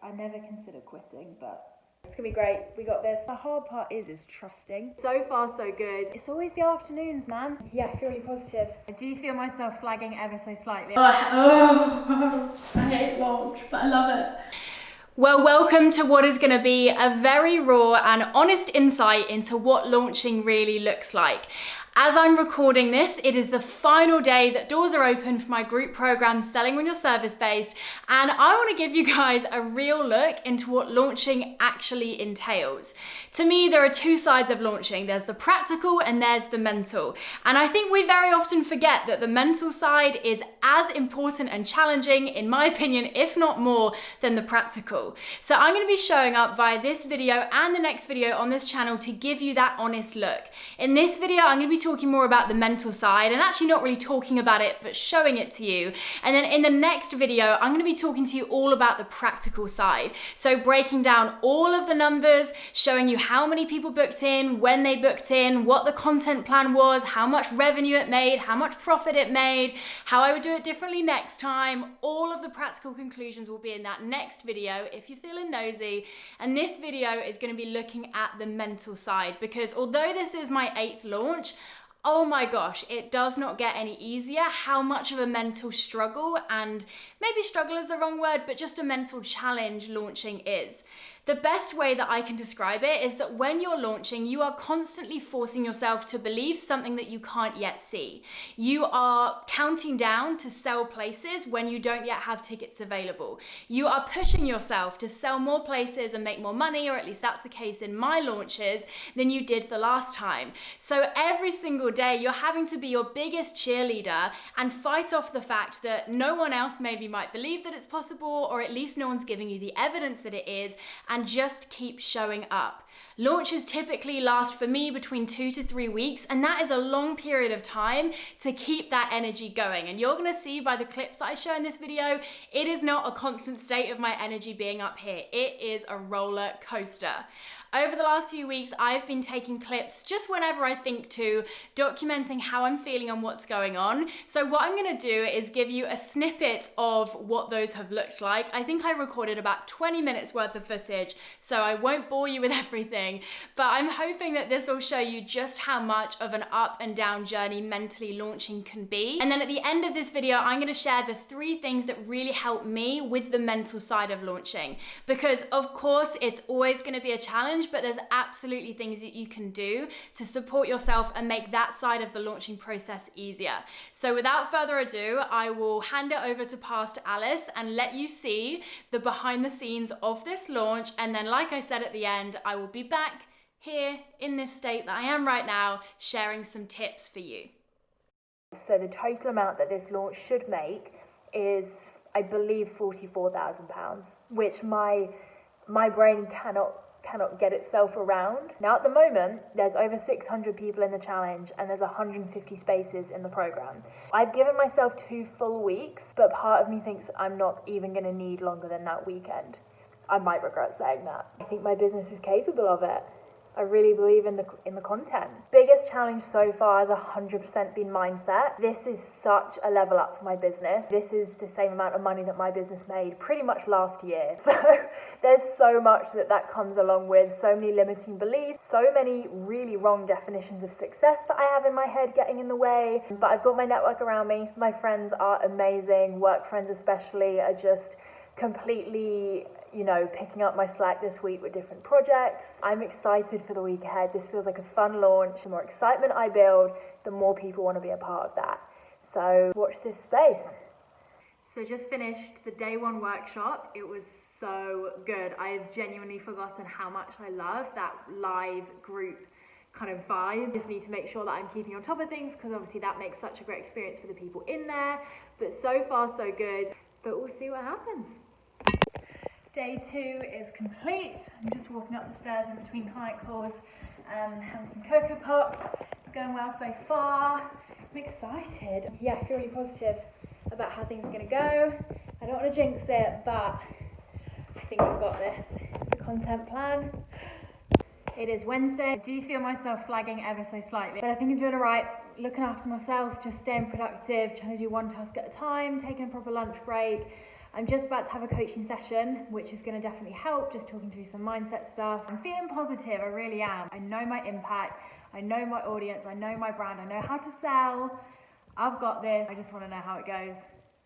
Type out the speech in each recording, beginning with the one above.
I never consider quitting, but it's gonna be great. We got this. The hard part is trusting. So far, so good. It's always the afternoons, man. Yeah, I feel really positive. I do feel myself flagging ever so slightly. I hate launch, but I love it. Well, welcome to what is going to be a very raw and honest insight into what launching really looks like. As I'm recording this, it is the final day that doors are open for my group program, Selling When You're Service-Based, and I want to give you guys a real look into what launching actually entails. To me, there are two sides of launching. There's the practical and there's the mental. And I think we very often forget that the mental side is as important and challenging, in my opinion, if not more, than the practical. So I'm going to be showing up via this video and the next video on this channel to give you that honest look. In this video, I'm going to be talking more about the mental side and actually not really talking about it, but showing it to you. And then in the next video, I'm going to be talking to you all about the practical side. So breaking down all of the numbers, showing you how many people booked in, when they booked in, what the content plan was, how much revenue it made, how much profit it made, how I would do it differently next time. All of the practical conclusions will be in that next video if you're feeling nosy. And this video is going to be looking at the mental side, because although this is my 8th launch, oh my gosh, it does not get any easier how much of a mental struggle, and maybe struggle is the wrong word, but just a mental challenge launching is. The best way that I can describe it is that when you're launching, you are constantly forcing yourself to believe something that you can't yet see. You are counting down to sell places when you don't yet have tickets available. You are pushing yourself to sell more places and make more money, or at least that's the case in my launches, than you did the last time. So every single day, you're having to be your biggest cheerleader and fight off the fact that no one else maybe might believe that it's possible, or at least no one's giving you the evidence that it is, and just keep showing up. Launches typically last for me between 2 to 3 weeks, and that is a long period of time to keep that energy going. And you're gonna see by the clips that I show in this video, it is not a constant state of my energy being up here. It is a roller coaster. Over the last few weeks, I've been taking clips just whenever I think to, documenting how I'm feeling and what's going on. So what I'm gonna do is give you a snippet of what those have looked like. I think I recorded about 20 minutes worth of footage, so I won't bore you with everything, but I'm hoping that this will show you just how much of an up and down journey mentally launching can be. And then at the end of this video, I'm gonna share the 3 things that really help me with the mental side of launching. Because of course, it's always gonna be a challenge, but there's absolutely things that you can do to support yourself and make that side of the launching process easier. So without further ado, I will hand it over to Pastor Alice and let you see the behind the scenes of this launch. And then, like I said at the end, I will be back here in this state that I am right now, sharing some tips for you. So the total amount that this launch should make is, I believe, £44,000, which my brain cannot get itself around. Now at the moment, there's over 600 people in the challenge and there's 150 spaces in the program. I've given myself 2 full weeks, but part of me thinks I'm not even gonna need longer than that weekend. I might regret saying that. I think my business is capable of it. I really believe in the content. Biggest challenge so far has 100% been mindset. This is such a level up for my business. This is the same amount of money that my business made pretty much last year. So there's so much that comes along with, so many limiting beliefs, so many really wrong definitions of success that I have in my head getting in the way. But I've got my network around me. My friends are amazing. Work friends especially are just completely, picking up my slack this week with different projects. I'm excited for the week ahead. This feels like a fun launch. The more excitement I build, the more people want to be a part of that. So watch this space. So just finished the day 1 workshop. It was so good. I've genuinely forgotten how much I love that live group kind of vibe. Just need to make sure that I'm keeping on top of things, because obviously that makes such a great experience for the people in there. But so far so good, but we'll see what happens. Day 2 is complete. I'm just walking up the stairs in between client calls and having some Cocoa Pops. It's going well so far. I'm excited. Yeah, I feel really positive about how things are going to go. I don't want to jinx it, but I think I've got this. It's the content plan. It is Wednesday. I do feel myself flagging ever so slightly, but I think I'm doing all right. Looking after myself, just staying productive, trying to do one task at a time, taking a proper lunch break. I'm just about to have a coaching session, which is going to definitely help, just talking through some mindset stuff. I'm feeling positive, I really am. I know my impact, I know my audience, I know my brand, I know how to sell. I've got this. I just want to know how it goes.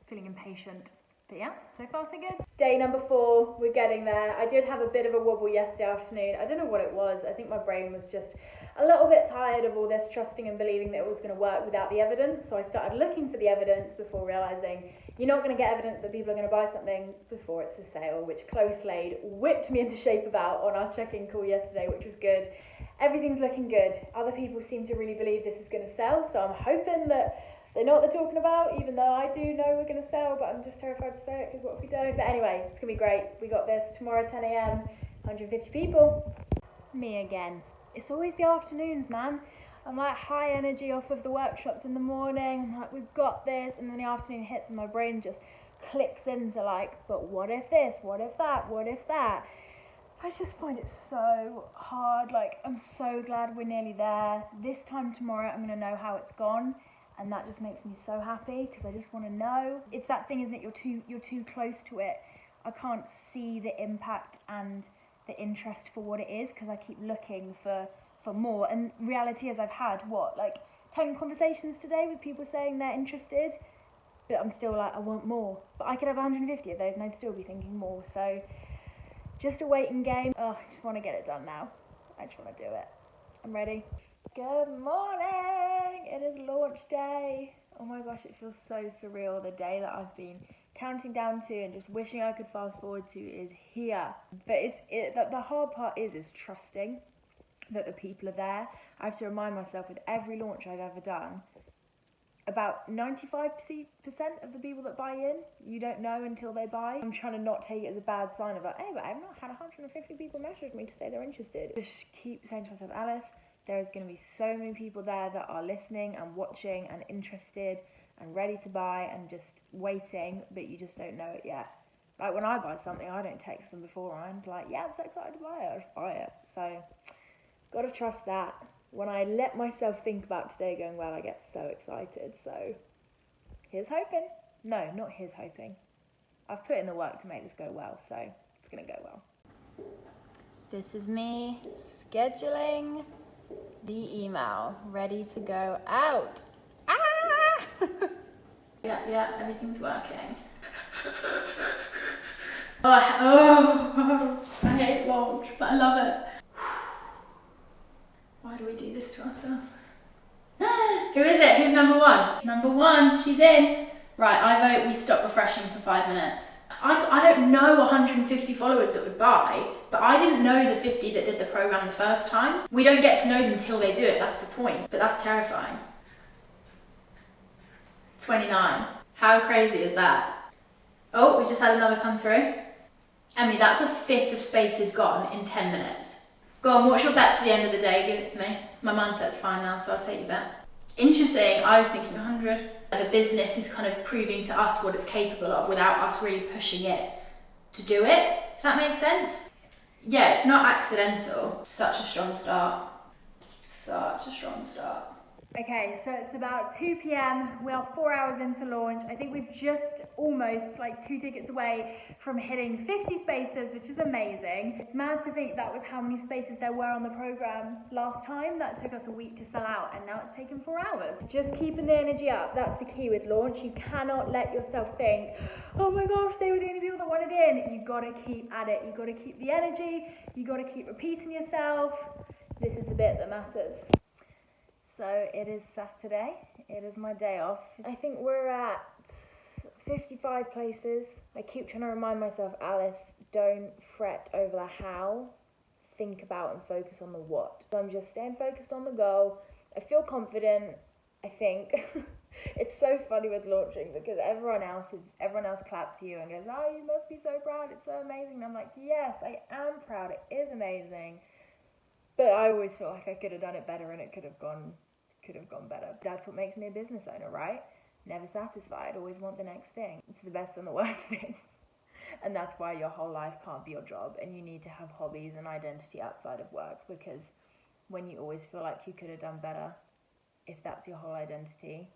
Feeling impatient. But yeah, so far so good. Day number 4, we're getting there. I did have a bit of a wobble yesterday afternoon. I don't know what it was. I think my brain was just a little bit tired of all this trusting and believing that it was going to work without the evidence. So I started looking for the evidence before realising you're not going to get evidence that people are going to buy something before it's for sale, which Chloe Slade whipped me into shape about on our check-in call yesterday, which was good. Everything's looking good. Other people seem to really believe this is going to sell, so I'm hoping that they know what they're talking about, even though I do know we're going to sell, but I'm just terrified to say it because what if we don't? But anyway, it's going to be great. We got this tomorrow 10 a.m, 150 people. Me again. It's always the afternoons, man. I'm like high energy off of the workshops in the morning. I'm like, we've got this. And then the afternoon hits and my brain just clicks into like, but what if this? What if that? What if that? I just find it so hard. Like, I'm so glad we're nearly there. This time tomorrow, I'm going to know how it's gone. And that just makes me so happy because I just want to know. It's that thing, isn't it? You're too close to it. I can't see the impact and the interest for what it is because I keep looking for more. And reality is I've had, 10 conversations today with people saying they're interested, but I'm still like, I want more. But I could have 150 of those and I'd still be thinking more. So just a waiting game. Oh, I just want to get it done now. I just want to do it. I'm ready. Good morning! It is launch day. Oh my gosh, it feels so surreal. The day that I've been counting down to and just wishing I could fast forward to is here. But the hard part is trusting that the people are there. I have to remind myself with every launch I've ever done, about 95% of the people that buy in, you don't know until they buy. I'm trying to not take it as a bad sign of like, hey, but I've not had 150 people message me to say they're interested. Just keep saying to myself, Alice, there is going to be so many people there that are listening and watching and interested and ready to buy and just waiting, but you just don't know it yet. Like when I buy something, I don't text them beforehand, like, yeah, I'm so excited to buy it, I just buy it. So, gotta trust that. When I let myself think about today going well, I get so excited. So, here's hoping. No, not here's hoping. I've put in the work to make this go well, so it's gonna go well. This is me scheduling the email, ready to go out. Ah! Yeah, everything's working. I hate launch, but I love it. Why do we do this to ourselves? Who is it? Who's number 1? Number 1, she's in. Right, I vote we stop refreshing for 5 minutes. I don't know 150 followers that would buy, but I didn't know the 50 that did the program the first time. We don't get to know them till they do it, that's the point. But that's terrifying. 29. How crazy is that? Oh, we just had another come through. Emily, that's a fifth of spaces gone in 10 minutes. Go on, what's your bet for the end of the day? Give it to me. My mindset's fine now, so I'll take your bet. Interesting, I was thinking 100. The business is kind of proving to us what it's capable of without us really pushing it to do it, if that makes sense. Yeah, it's not accidental. Such a strong start. Such a strong start. Okay, so it's about 2 p.m. We are 4 hours into launch. I think we've just almost 2 tickets away from hitting 50 spaces, which is amazing. It's mad to think that was how many spaces there were on the program last time. That took us a week to sell out, and now it's taken 4 hours. Just keeping the energy up, that's the key with launch. You cannot let yourself think, oh my gosh, they were the only people that wanted in. You gotta keep at it. You gotta keep the energy. You gotta keep repeating yourself. This is the bit that matters. So it is Saturday, it is my day off. I think we're at 55 places. I keep trying to remind myself, Alice, don't fret over the how, think about and focus on the what. So I'm just staying focused on the goal. I feel confident, I think. It's so funny with launching because everyone else claps you and goes, oh, you must be so proud, it's so amazing. And I'm like, yes, I am proud, it is amazing. But I always feel like I could have done it better and it could have gone better. That's what makes me a business owner, right? Never satisfied, always want the next thing. It's the best and the worst thing. And that's why your whole life can't be your job and you need to have hobbies and identity outside of work, because when you always feel like you could have done better, if that's your whole identity,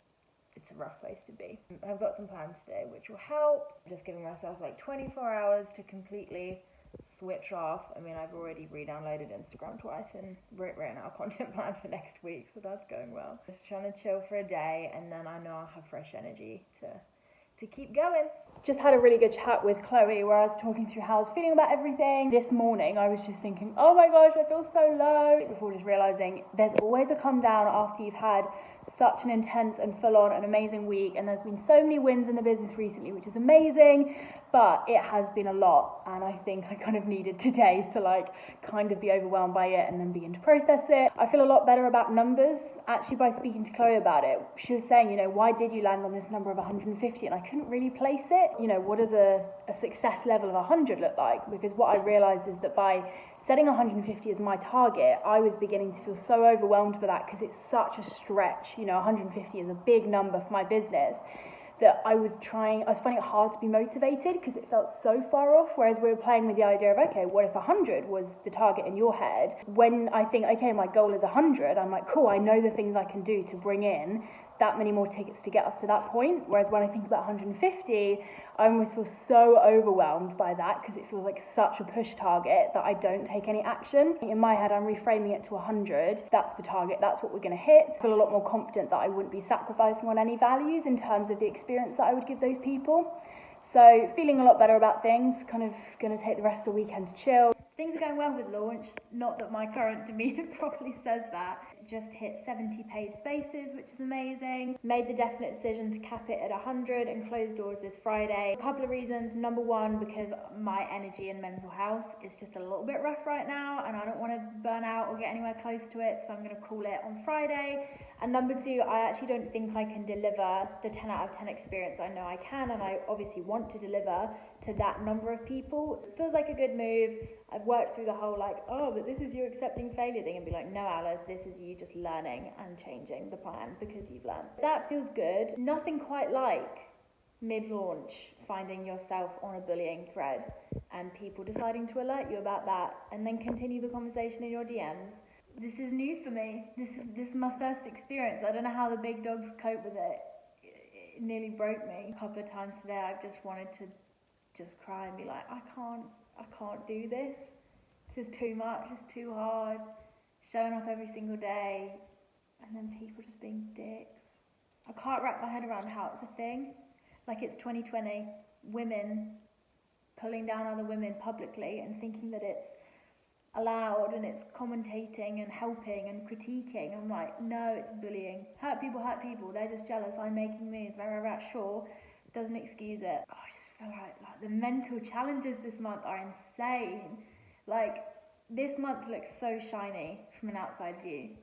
it's a rough place to be. I've got some plans today which will help. I'm just giving myself like 24 hours to completely switch off. I mean, I've already re-downloaded Instagram twice and written out a content plan for next week, so that's going well. Just trying to chill for a day, and then I know I'll have fresh energy to keep going. Just had a really good chat with Chloe where I was talking through how I was feeling about everything. This morning I was just thinking, oh my gosh, I feel so low, before just realising there's always a come down after you've had such an intense and full on and amazing week, and there's been so many wins in the business recently, which is amazing, but it has been a lot, and I think I kind of needed today to like kind of be overwhelmed by it and then begin to process it. I feel a lot better about numbers actually by speaking to Chloe about it. She was saying, you know, why did you land on this number of 150? And I couldn't really place it. You know, what does a success level of 100 look like? Because what I realized is that by setting 150 as my target, I was beginning to feel so overwhelmed by that, because it's such a stretch. You know, 150 is a big number for my business, that I was finding it hard to be motivated because it felt so far off. Whereas we were playing with the idea of, okay, what if 100 was the target in your head? When I think, okay, my goal is 100, I'm like, cool, I know the things I can do to bring in that many more tickets to get us to that point. Whereas when I think about 150, I almost feel so overwhelmed by that because it feels like such a push target that I don't take any action. In my head, I'm reframing it to 100. That's the target. That's what we're going to hit. I feel a lot more confident that I wouldn't be sacrificing on any values in terms of the experience that I would give those people. So feeling a lot better about things, kind of going to take the rest of the weekend to chill. Things are going well with launch, not that my current demeanour properly says that. Just hit 70 paid spaces, which is amazing. Made the definite decision to cap it at 100 and close doors this Friday. A couple of reasons. Number one, because my energy and mental health is just a little bit rough right now, and I don't want to burn out or get anywhere close to it, so I'm going to call it on Friday. And number two, I actually don't think I can deliver the 10 out of 10 experience I know I can, and I obviously want to deliver to that number of people. It feels like a good move. I've worked through the whole like, oh, but this is you accepting failure thing, and be like, no, Alice, this is you just learning and changing the plan because you've learned. That feels good. Nothing quite like mid-launch finding yourself on a bullying thread and people deciding to alert you about that and then continue the conversation in your DMs. This is new for me. This is my first experience. I don't know how the big dogs cope with it. It nearly broke me. A couple of times today I've just wanted to just cry and be like, I can't do this. This is too much, it's too hard. Showing up every single day and then people just being dicks. I can't wrap my head around how it's a thing. Like it's 2020, women pulling down other women publicly and thinking that it's allowed and it's commentating and helping and critiquing. I'm like, no, it's bullying. Hurt people, they're just jealous. I'm making moves, sure, doesn't excuse it. Oh, I just feel like the mental challenges this month are insane. Like this month looks so shiny from an outside view.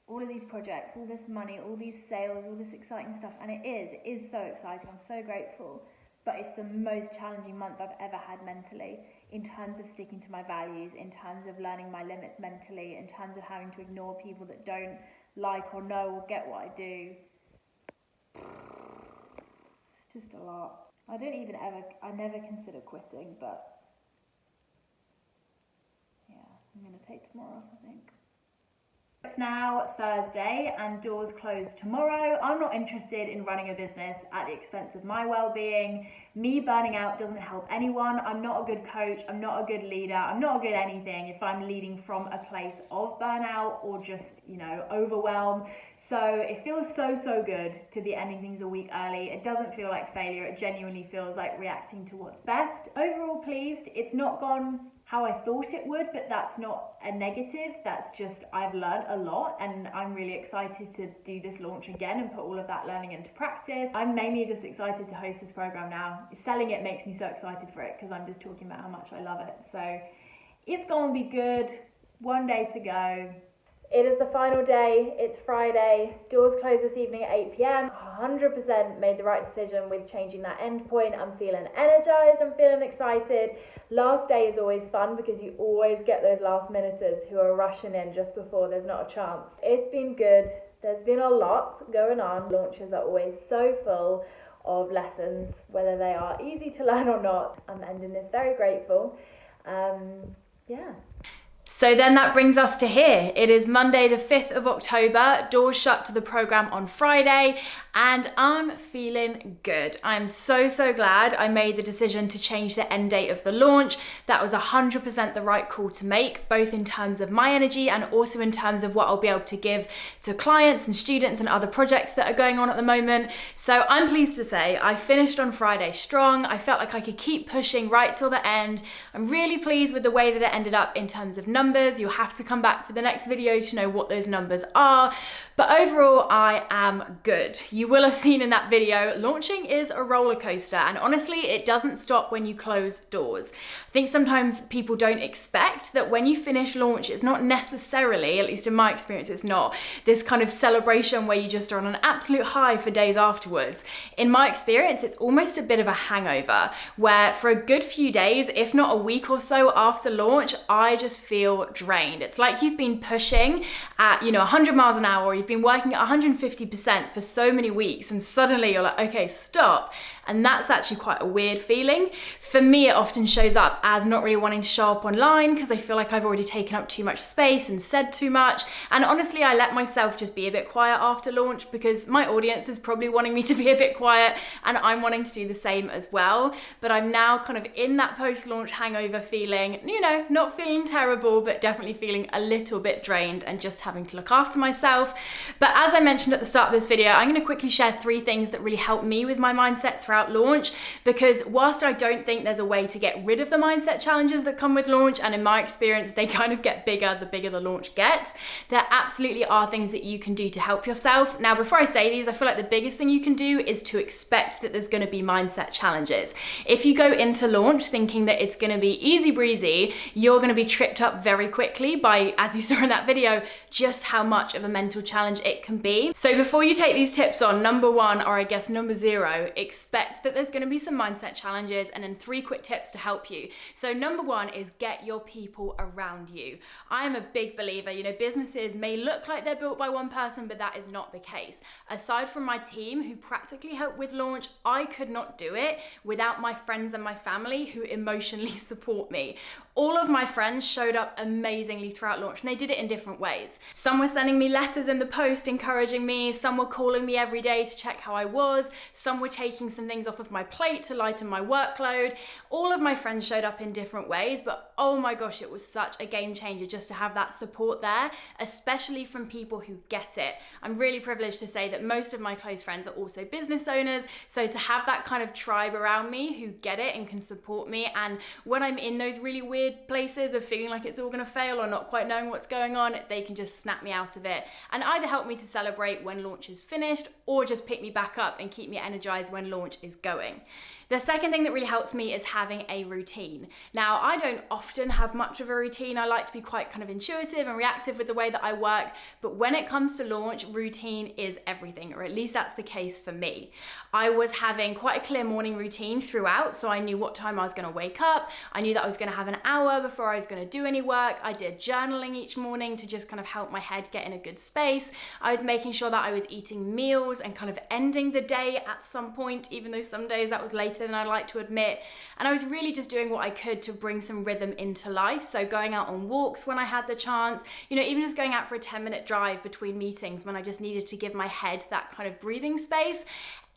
All of these projects, all this money, all these sales, all this exciting stuff, and it is so exciting. I'm so grateful. But it's the most challenging month I've ever had mentally, in terms of sticking to my values, in terms of learning my limits mentally, in terms of having to ignore people that don't like or know or get what I do. It's just a lot. I never consider quitting, but yeah, I'm going to take tomorrow off, I think. It's now Thursday and doors close tomorrow. I'm not interested in running a business at the expense of my well-being. Me burning out doesn't help anyone. I'm not a good coach. I'm not a good leader. I'm not a good anything if I'm leading from a place of burnout or just, overwhelm. So it feels so good to be ending things a week early. It doesn't feel like failure. It genuinely feels like reacting to what's best. Overall pleased. It's not gone how I thought it would, but that's not a negative. That's just I've learned a lot and I'm really excited to do this launch again and put all of that learning into practice. I'm mainly just excited to host this program now. Selling it makes me so excited for it because I'm just talking about how much I love it. So it's gonna be good. One day to go. It is the final day, it's Friday, doors close this evening at 8 p.m. 100% made the right decision with changing that end point. I'm feeling energized, I'm feeling excited. Last day is always fun because you always get those last minuters who are rushing in just before there's not a chance. It's been good, there's been a lot going on. Launches are always so full of lessons, whether they are easy to learn or not. I'm ending this very grateful. Yeah. So then that brings us to here. It is Monday the 5th of October, doors shut to the program on Friday, and I'm feeling good. I'm so glad I made the decision to change the end date of the launch. That was 100% the right call to make, both in terms of my energy and also in terms of what I'll be able to give to clients and students and other projects that are going on at the moment. So I'm pleased to say I finished on Friday strong. I felt like I could keep pushing right till the end. I'm really pleased with the way that it ended up in terms of numbers. You'll have to come back for the next video to know what those numbers are. But overall, I am good. You will have seen in that video, launching is a roller coaster, and honestly, it doesn't stop when you close doors. I think sometimes people don't expect that when you finish launch, it's not necessarily, at least in my experience, it's not this kind of celebration where you just are on an absolute high for days afterwards. In my experience, it's almost a bit of a hangover where for a good few days, if not a week or so after launch, I just feel drained. It's like you've been pushing at, 100 miles an hour, or you've been working at 150% for so many weeks, and suddenly you're like, okay, stop. And that's actually quite a weird feeling. For me, it often shows up as not really wanting to show up online because I feel like I've already taken up too much space and said too much. And honestly, I let myself just be a bit quiet after launch because my audience is probably wanting me to be a bit quiet, and I'm wanting to do the same as well. But I'm now kind of in that post-launch hangover feeling, not feeling terrible, but definitely feeling a little bit drained and just having to look after myself. But as I mentioned at the start of this video, I'm going to quickly share 3 things that really helped me with my mindset throughout launch, because whilst I don't think there's a way to get rid of the mindset challenges that come with launch, and in my experience, they kind of get bigger the bigger the launch gets, there absolutely are things that you can do to help yourself. Now, before I say these, I feel like the biggest thing you can do is to expect that there's going to be mindset challenges. If you go into launch thinking that it's going to be easy breezy, you're going to be tripped up very quickly by, as you saw in that video, just how much of a mental challenge it can be. So before you take these tips on, number 1, or I guess number 0, expect that there's going to be some mindset challenges, and then 3 quick tips to help you. So number 1 is get your people around you. I am a big believer, businesses may look like they're built by one person, but that is not the case. Aside from my team who practically help with launch, I could not do it without my friends and my family who emotionally support me. All of my friends showed up amazingly throughout launch, and they did it in different ways. Some were sending me letters in the post encouraging me, some were calling me every day to check how I was, some were taking some things off of my plate to lighten my workload. All of my friends showed up in different ways, but oh my gosh, it was such a game changer just to have that support there, especially from people who get it. I'm really privileged to say that most of my close friends are also business owners, so to have that kind of tribe around me who get it and can support me, and when I'm in those really weird places of feeling like it's all going to fail or not quite knowing what's going on, they can just snap me out of it and either help me to celebrate when launch is finished or just pick me back up and keep me energized when launch is going. The second thing that really helps me is having a routine. Now, I don't often have much of a routine. I like to be quite kind of intuitive and reactive with the way that I work, but when it comes to launch, routine is everything, or at least that's the case for me. I was having quite a clear morning routine throughout, so I knew what time I was going to wake up. I knew that I was going to have an hour before I was going to do any work. I did journaling each morning to just kind of help my head get in a good space. I was making sure that I was eating meals and kind of ending the day at some point, even though some days that was later than I'd like to admit. And I was really just doing what I could to bring some rhythm into life. So going out on walks when I had the chance, even just going out for a 10-minute drive between meetings when I just needed to give my head that kind of breathing space.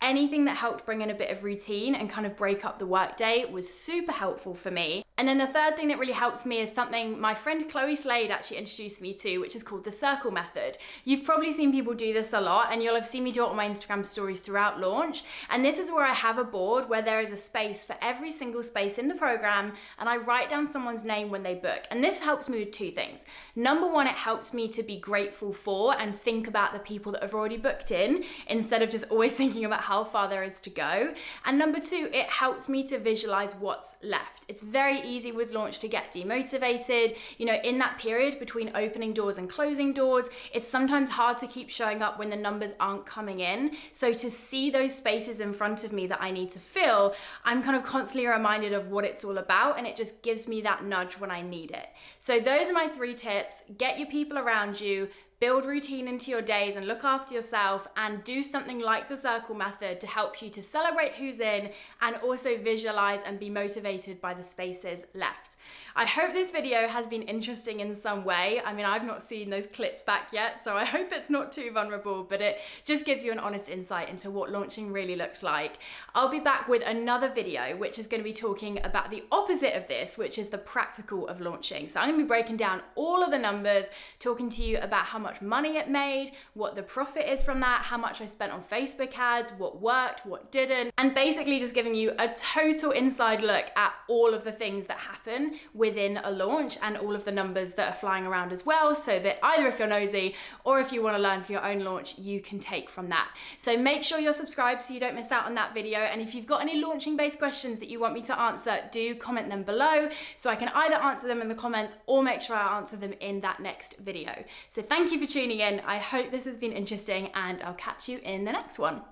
Anything that helped bring in a bit of routine and kind of break up the workday was super helpful for me. And then the third thing that really helps me is something my friend Chloe Slade actually introduced me to, which is called the circle method. You've probably seen people do this a lot, and you'll have seen me do it on my Instagram stories throughout launch. And this is where I have a board where there is a space for every single space in the program, and I write down someone's name when they book. And this helps me with 2 things. Number 1, it helps me to be grateful for and think about the people that have already booked in, instead of just always thinking about how far there is to go. And number 2, it helps me to visualize what's left. It's very easy with launch to get demotivated. In that period between opening doors and closing doors, it's sometimes hard to keep showing up when the numbers aren't coming in. So to see those spaces in front of me that I need to fill, I'm kind of constantly reminded of what it's all about, and it just gives me that nudge when I need it. So those are my 3 tips. Get your people around you, build routine into your days and look after yourself, and do something like the circle method to help you to celebrate who's in and also visualize and be motivated by the spaces left. I hope this video has been interesting in some way. I mean, I've not seen those clips back yet, so I hope it's not too vulnerable, but it just gives you an honest insight into what launching really looks like. I'll be back with another video, which is going to be talking about the opposite of this, which is the practical of launching. So I'm going to be breaking down all of the numbers, talking to you about how much money it made, what the profit is from that, how much I spent on Facebook ads, what worked, what didn't, and basically just giving you a total inside look at all of the things that happen within a launch and all of the numbers that are flying around as well, so that either if you're nosy or if you want to learn for your own launch, you can take from that. So make sure you're subscribed so you don't miss out on that video. And if you've got any launching based questions that you want me to answer, do comment them below so I can either answer them in the comments or make sure I answer them in that next video. So thank you for tuning in. I hope this has been interesting and I'll catch you in the next one.